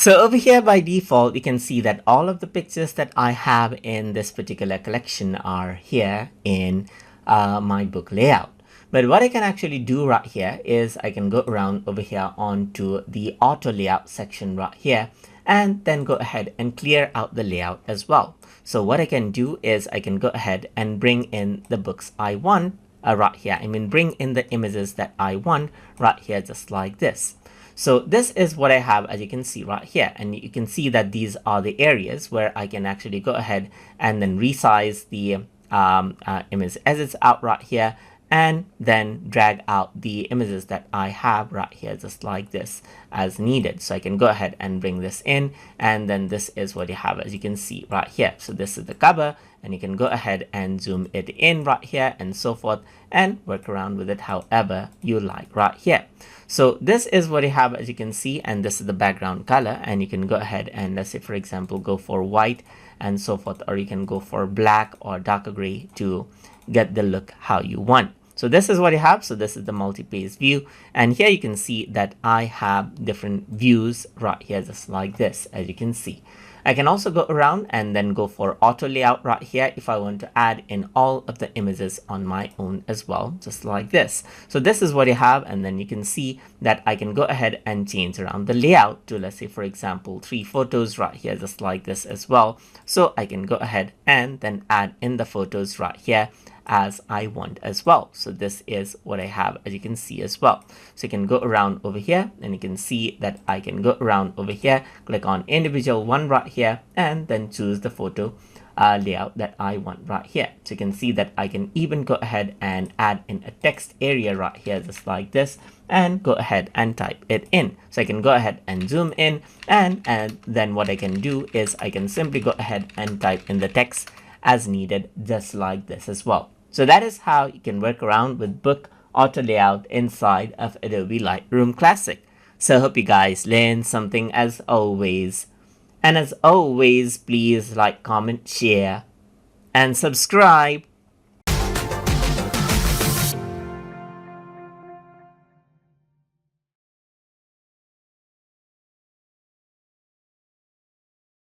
So over here by default, you can see that all of the pictures that I have in this particular collection are here in my book layout. But what I can actually do right here is I can go around over here onto the auto layout section right here, and then go ahead and clear out the layout as well. So what I can do is I can go ahead and bring in the books I want right here. I mean, bring in the images that I want right here, just like this. So this is what I have, as you can see right here, and you can see that these are the areas where I can actually go ahead and then resize the image as it's out right here, and then drag out the images that I have right here, just like this, as needed. So I can go ahead and bring this in, and then this is what you have, as you can see right here. So this is the cover, and you can go ahead and zoom it in right here and so forth, and work around with it however you like right here. So this is what you have, as you can see, and this is the background color, and you can go ahead and, let's say for example, go for white and so forth, or you can go for black or darker gray to get the look how you want. So this is what you have. So this is the multi-page view, and here you can see that I have different views right here, just like this, as you can see. I can also go around and then go for auto layout right here if I want to add in all of the images on my own as well, just like this. So this is what you have, and then you can see that I can go ahead and change around the layout to, let's say for example, 3 photos right here, just like this as well. So I can go ahead and then add in the photos right here as I want as well. So this is what I have, as you can see as well. So you can go around over here, and you can see that I can go around over here, click on individual one right here, and then choose the photo layout that I want right here. So you can see that I can even go ahead and add in a text area right here, just like this, and go ahead and type it in. So I can go ahead and zoom in, and then what I can do is I can simply go ahead and type in the text as needed, just like this as well. So that is how you can work around with book auto layout inside of Adobe Lightroom Classic. So I hope you guys learned something as always. And as always, please like, comment, share, and subscribe.